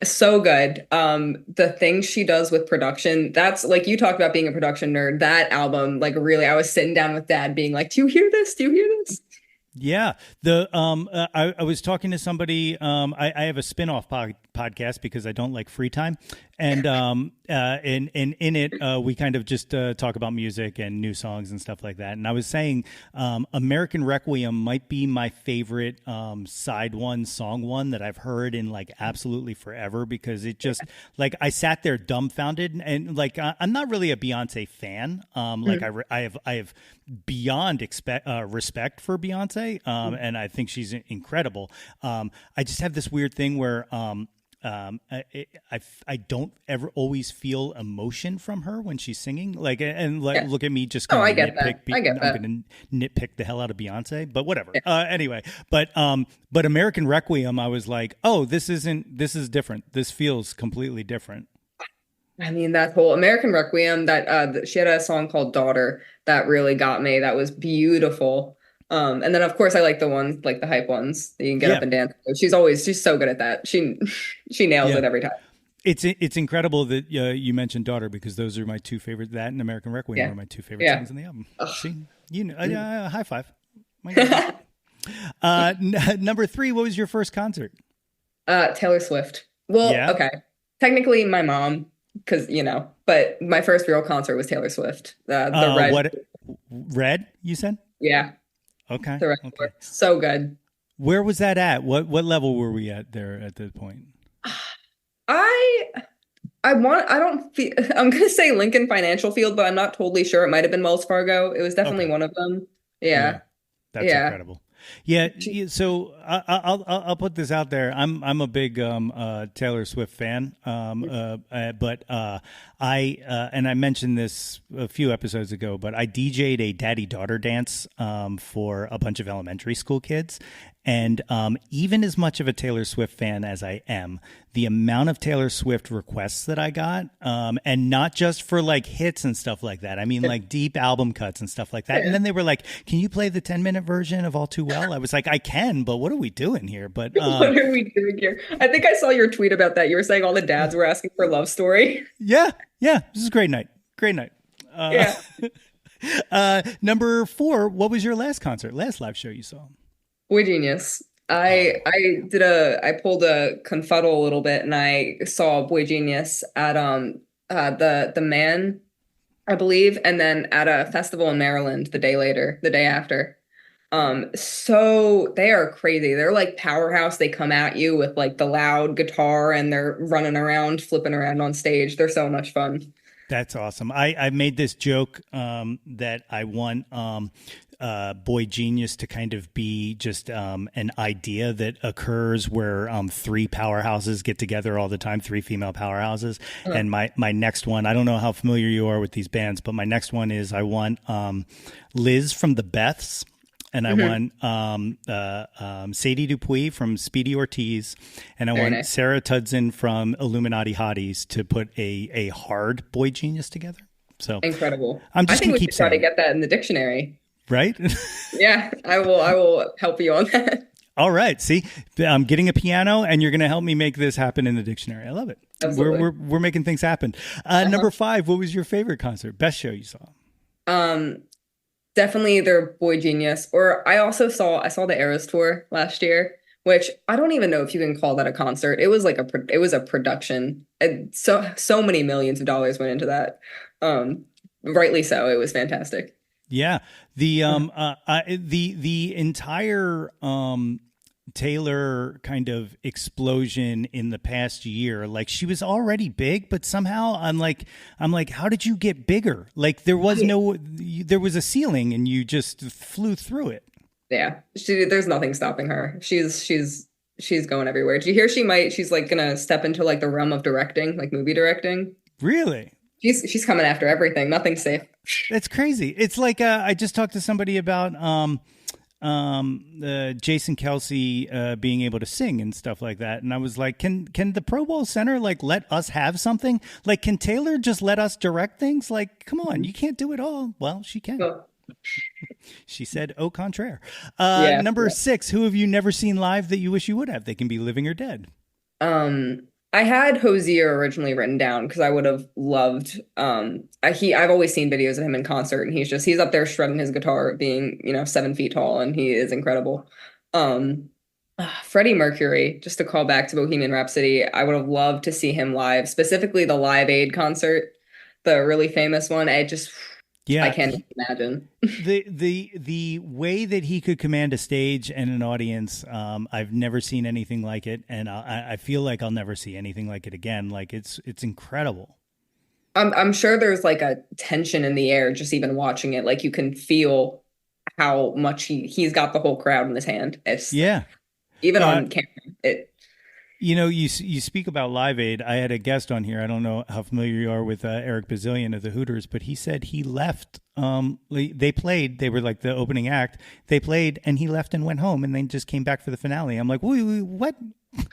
So good. The things she does with production, that's like you talked about being a production nerd. That album, like really, I was sitting down with dad being like, do you hear this? Do you hear this? Yeah, I was talking to somebody. I have a spin-off podcast because I don't like free time, and in it we kind of just talk about music and new songs and stuff like that. And I was saying, American Requiem might be my favorite song one that I've heard in like absolutely forever because it just like I sat there dumbfounded and like I'm not really a Beyonce fan. Like I have beyond respect for Beyonce, and I think she's incredible. I just have this weird thing where I don't ever always feel emotion from her when she's singing. Like look at me just going I get that. I get that. I'm going to nitpick the hell out of Beyonce, but whatever. Anyway, but American Requiem, I was like, oh, this is different. This feels completely different. I mean, that whole American Requiem, that she had a song called Daughter that really got me. That was beautiful. And then of course I like the ones, like the hype ones that you can get up and dance. She's so good at that. She nails it every time. It's incredible that you mentioned Daughter because those are my two favorite. That and American Requiem are my two favorite songs in the album. See, high five. Number 3, what was your first concert? Taylor Swift. Well, okay. Technically my mom, because but my first real concert was Taylor Swift. The Red. What? Red? You said? Yeah. Okay. The Red. Okay. So good. Where was that at? What level were we at there at that point? I'm gonna say Lincoln Financial Field, but I'm not totally sure. It might have been Wells Fargo. It was definitely one of them. Yeah. That's incredible. Yeah, so I'll put this out there. I'm a big Taylor Swift fan, but I mentioned this a few episodes ago, but I DJ'd a daddy-daughter dance for a bunch of elementary school kids, and even as much of a Taylor Swift fan as I am, the amount of Taylor Swift requests that I got, and not just for like hits and stuff like that. I mean, like deep album cuts and stuff like that. And then they were like, "Can you play the 10-minute version of All Too Well?" I was like, "I can, but what are we doing here?" But what are we doing here? I think I saw your tweet about that. You were saying all the dads were asking for Love Story. Yeah. This is a great night. Number 4, what was your last live show you saw? Boy Genius. I pulled a confuddle a little bit and I saw Boy Genius at the Man, I believe, and then at a festival in Maryland the day after. So they are crazy. They're like powerhouse. They come at you with like the loud guitar and they're running around, flipping around on stage. They're so much fun. That's awesome. I made this joke that I want Boy Genius to kind of be just an idea that occurs where 3 powerhouses get together all the time, 3 female powerhouses. And my next one, I don't know how familiar you are with these bands, but my next one is I want Liz from the Beths. And I want Sadie Dupuis from Speedy Ortiz, and I want Sarah Tudson from Illuminati Hotties to put a hard Boy Genius together. So incredible! I think we should try to get that in the dictionary. Right? Yeah, I will help you on that. All right. See, I'm getting a piano, and you're going to help me make this happen in the dictionary. I love it. Absolutely. We're making things happen. Number 5. What was your favorite concert? Best show you saw? Definitely either Boy Genius or I saw the Eras tour last year, which I don't even know if you can call that a concert. It was like a production. And so many millions of dollars went into that. Rightly so. It was fantastic. Yeah. The entire Taylor kind of explosion in the past year, like she was already big, but somehow I'm like, how did you get bigger? Like there was a ceiling and you just flew through it. Yeah. There's nothing stopping her. She's she's going everywhere. Did you hear she's like gonna step into like the realm of directing, like movie directing? Really? She's coming after everything. Nothing's safe. That's crazy. It's like I just talked to somebody about Jason Kelsey being able to sing and stuff like that, and I was like, can the Pro Bowl Center like let us have something? Like, can Taylor just let us direct things? Like, come on, you can't do it all. Well, she can. Oh, She said, "Au contraire." yeah. Number 6. Who have you never seen live that you wish you would have? They can be living or dead. I had Hosier originally written down because I would have loved I've always seen videos of him in concert, and he's up there shredding his guitar, being 7 feet tall, and he is incredible. Freddie Mercury, just to call back to Bohemian Rhapsody, I would have loved to see him live, specifically the Live Aid concert, the really famous one. Yeah, I can't even imagine. the way that he could command a stage and an audience, I've never seen anything like it, and I feel like I'll never see anything like it again. Like, it's incredible. I'm sure there's like a tension in the air just even watching it. Like, you can feel how much he's got the whole crowd in his hand. It's Yeah. even on camera. You speak about Live Aid. I had a guest on here. I don't know how familiar you are with Eric Bazillion of the Hooters, but he said he left. They played. They were like the opening act. They played, and he left and went home, and then just came back for the finale. I'm like, wait, what? You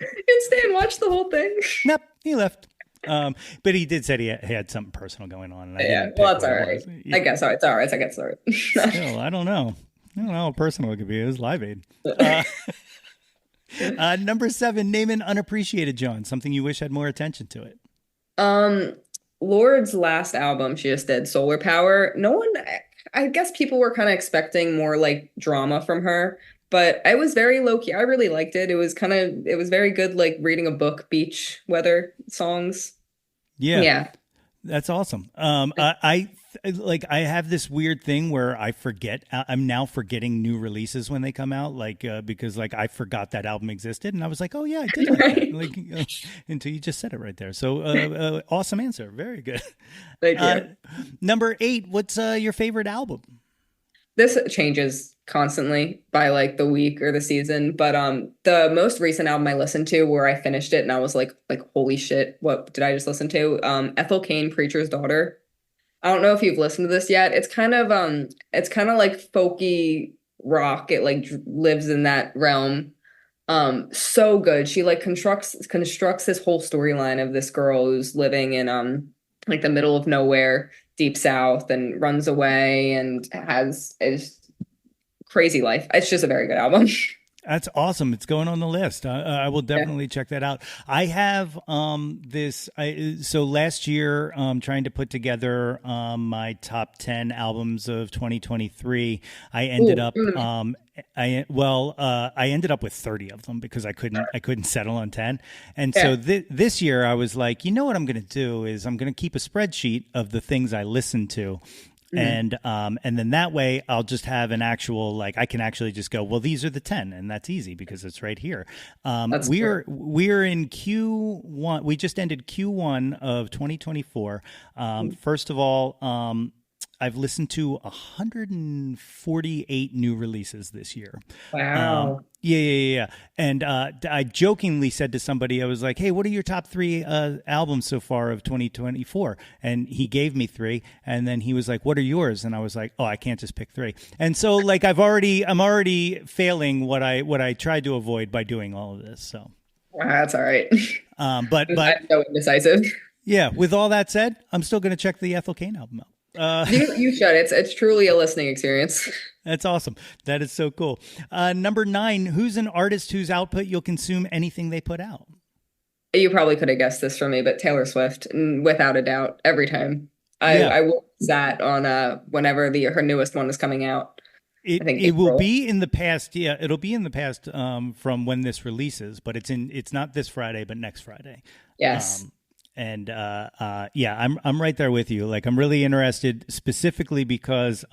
can stay and watch the whole thing. Nope, he left. But he did say he had something personal going on. And Yeah, well, that's all right. I guess it's all right. I guess all right. Still, I don't know. I don't know how personal it could be. It was Live Aid. Number 7, name an unappreciated Jawn, something you wish had more attention to it. Lord's last album she just did, Solar Power. No one, I guess people were kind of expecting more like drama from her, but I was very low key. I really liked it. It was very good, like reading a book, beach weather songs. Yeah. That's awesome. I have this weird thing where I forget. I'm now forgetting new releases when they come out, because like I forgot that album existed, and I was like, oh yeah, I did like that. Like until you just said it right there. So awesome answer, very good. Thank you. Number 8, what's your favorite album? This changes constantly by like the week or the season, but the most recent album I listened to where I finished it and I was like holy shit, what did I just listen to? Ethel Cain, Preacher's Daughter. I don't know if you've listened to this yet. It's kind of like folky rock. It like lives in that realm. So good. She like constructs this whole storyline of this girl who's living in like the middle of nowhere, deep south, and runs away and has a crazy life. It's just a very good album. That's awesome. It's going on the list. I will definitely check that out. I have so last year, trying to put together my top 10 albums of 2023. I ended up I ended up with 30 of them because I couldn't settle on 10. And so this year I was like, you know what I'm going to do is I'm going to keep a spreadsheet of the things I listened to. Mm-hmm. And then that way I'll just have an actual, like, I can actually just go, well, these are the 10, and that's easy because it's right here. We're in Q1. We just ended Q1 of 2024. First of all, I've listened to 148 new releases this year. Wow. Yeah. And I jokingly said to somebody, I was like, hey, what are your top 3 albums so far of 2024? And he gave me 3. And then he was like, what are yours? And I was like, oh, I can't just pick 3. And so like I'm already failing what I tried to avoid by doing all of this. So that's all right. But I'm so indecisive. Yeah. With all that said, I'm still going to check the Ethel Cain album out. You should. It's truly a listening experience. That's awesome. That is so cool. Number 9, who's an artist whose output you'll consume anything they put out? You probably could have guessed this from me, but Taylor Swift, without a doubt, every time. I will that on whenever her newest one is coming out. It will be in the past. Yeah, it'll be in the past from when this releases, but it's not this Friday, but next Friday. Yes. And I'm right there with you. Like, I'm really interested specifically because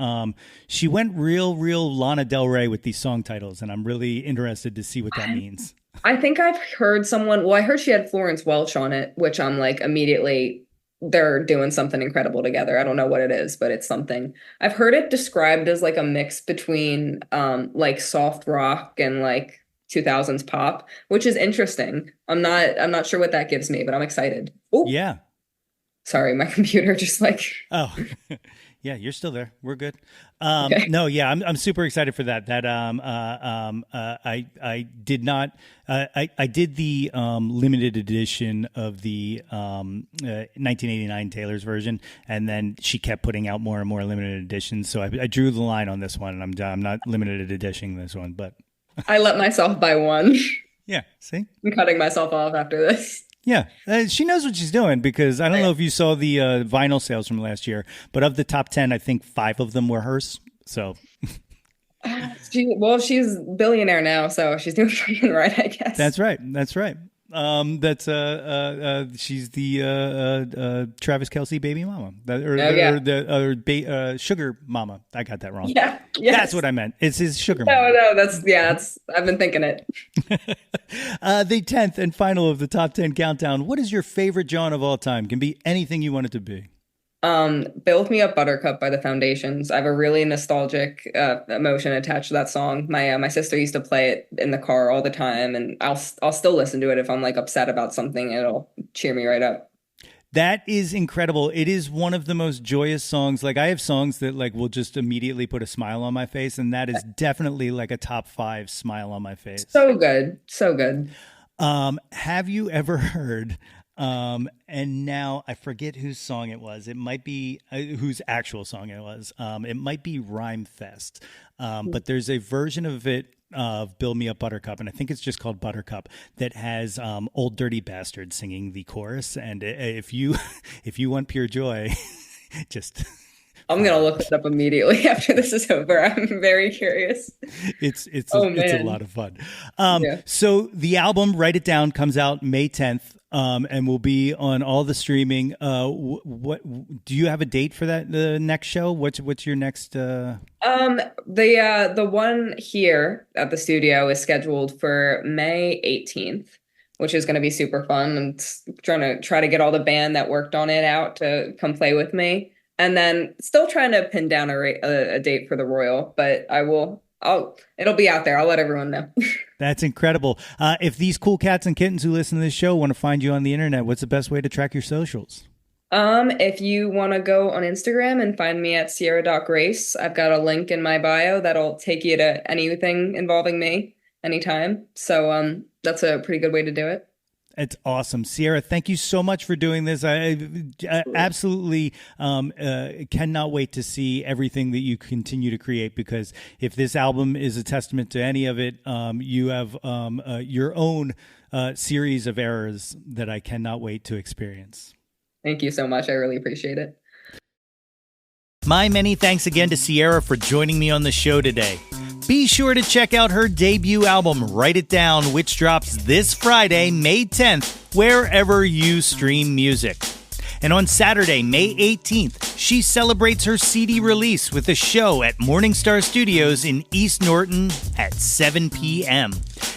she went real Lana Del Rey with these song titles, and I'm really interested to see what that means. I think I've heard I heard she had Florence Welch on it, which I'm like immediately they're doing something incredible together. I don't know what it is, but it's something. I've heard it described as like a mix between like soft rock and like 2000s pop, which is interesting. I'm not sure what that gives me, but I'm excited. Oh, Yeah. sorry, my computer just like. Oh, yeah, you're still there. We're good. Okay. No, yeah, I'm super excited for that. I did not. I did the limited edition of the 1989 Taylor's version, and then she kept putting out more and more limited editions. So I drew the line on this one, and I'm done. I'm not limited editioning this one, but I let myself buy one. yeah, see. I'm cutting myself off after this. Yeah, she knows what she's doing, because I don't know if you saw the vinyl sales from last year, but of the top 10, I think 5 of them were hers. So, she's billionaire now, so she's doing something right, I guess. That's right. She's the Travis Kelce baby mama, sugar mama. I got that wrong. Yeah, yes. That's what I meant. It's his sugar mama. No, that's I've been thinking it. The 10th and final of the top 10 countdown. What is your favorite Jawn of all time? Can be anything you want it to be. Build Me Up Buttercup by the Foundations. I have a really nostalgic emotion attached to that song. My sister used to play it in the car all the time, and I'll still listen to it if I'm like upset about something. It'll cheer me right up. That is incredible. It is one of the most joyous songs. Like, I have songs that like will just immediately put a smile on my face, and that is definitely like a top 5 smile on my face. So good. So good. Have you ever heard and now I forget whose song it was. It might be whose actual song it was. It might be Rhyme Fest. But there's a version of it of Build Me Up Buttercup, and I think it's just called Buttercup, that has Old Dirty Bastard singing the chorus. And if you want pure joy, just I'm gonna look it up immediately after this is over. I'm very curious. It's a lot of fun. So the album, write it down, comes out May 10th. And will be on all the streaming. What do you have a date for that? The next show? What's your next? The one here at the studio is scheduled for May 18th, which is going to be super fun. And try to get all the band that worked on it out to come play with me, and then still trying to pin down a date for the Royal. But it'll be out there. I'll let everyone know. That's incredible. If these cool cats and kittens who listen to this show want to find you on the internet, what's the best way to track your socials? If you want to go on Instagram and find me at ciara.grace, I've got a link in my bio that'll take you to anything involving me anytime. So that's a pretty good way to do it. It's awesome. Ciara, thank you so much for doing this. I absolutely cannot wait to see everything that you continue to create, because if this album is a testament to any of it, you have your own series of errors that I cannot wait to experience. Thank you so much. I really appreciate it. My many thanks again to Ciara for joining me on the show today. Be sure to check out her debut album, Write It Down, which drops this Friday, May 10th, wherever you stream music. And on Saturday, May 18th, she celebrates her CD release with a show at Morningstar Studios in East Norton at 7 p.m.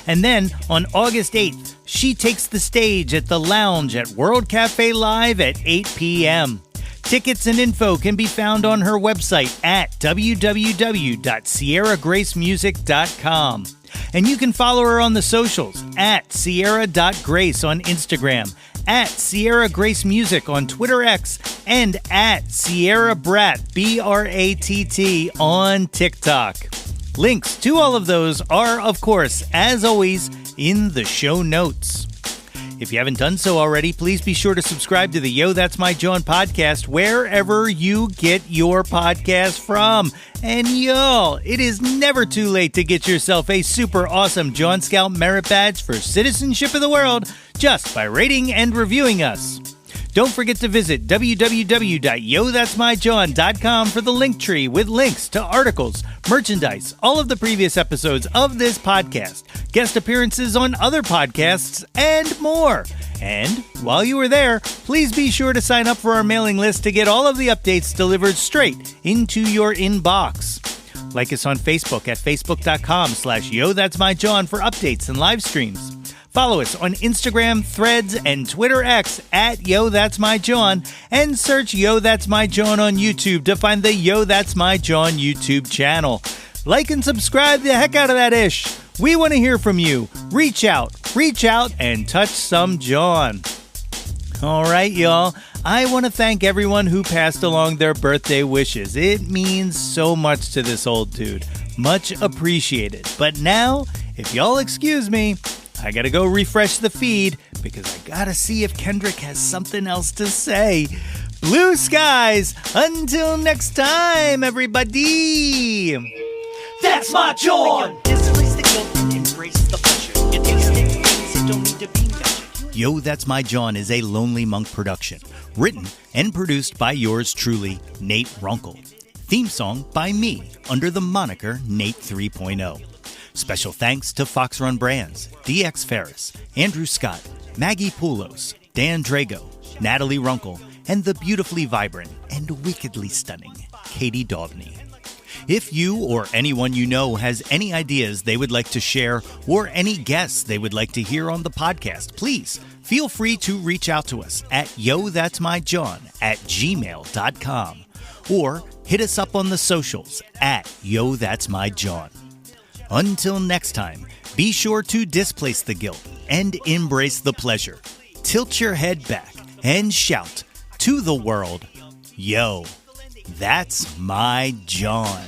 And then on August 8th, she takes the stage at the Lounge at World Cafe Live at 8 p.m. Tickets and info can be found on her website at www.ciaragracemusic.com. And you can follow her on the socials at ciara.grace on Instagram, at Ciara Grace Music on Twitter X, and at Ciara Bratt, BRATT, on TikTok. Links to all of those are, of course, as always, in the show notes. If you haven't done so already, please be sure to subscribe to the Yo, That's My Jawn podcast wherever you get your podcast from. And y'all, it is never too late to get yourself a super awesome Jawn Scout Merit Badge for Citizenship of the World just by rating and reviewing us. Don't forget to visit www.yothat'smyjawn.com for the link tree with links to articles, merchandise, all of the previous episodes of this podcast, guest appearances on other podcasts, and more. And while you are there, please be sure to sign up for our mailing list to get all of the updates delivered straight into your inbox. Like us on Facebook at facebook.com/YoThat'sMyJawn for updates and live streams. Follow us on Instagram, Threads, and Twitter X at Yo That's My Jawn, and search Yo That's My Jawn on YouTube to find the Yo That's My Jawn YouTube channel. Like and subscribe the heck out of that ish. We want to hear from you. Reach out, and touch some Jawn. All right, y'all. I want to thank everyone who passed along their birthday wishes. It means so much to this old dude. Much appreciated. But now, if y'all excuse me, I gotta go refresh the feed because I gotta see if Kendrick has something else to say. Blue skies! Until next time, everybody! That's my Jawn! Displace the guilt and embrace the pleasure. You taste it, things that don't need to be measured. Yo, That's My Jawn is a Lonely Monk production. Written and produced by yours truly, Nate Runkle. Theme song by me, under the moniker Nate 3.0. Special thanks to Fox Run Brands, DX Ferris, Andrew Scott, Maggie Poulos, Dan Drago, Natalie Runkle, and the beautifully vibrant and wickedly stunning Katie Daubney. If you or anyone you know has any ideas they would like to share or any guests they would like to hear on the podcast, please feel free to reach out to us at yothat'smyjawn@gmail.com or hit us up on the socials at yothat'smyjawn. Until next time, be sure to displace the guilt and embrace the pleasure. Tilt your head back and shout to the world, yo, that's my Jawn.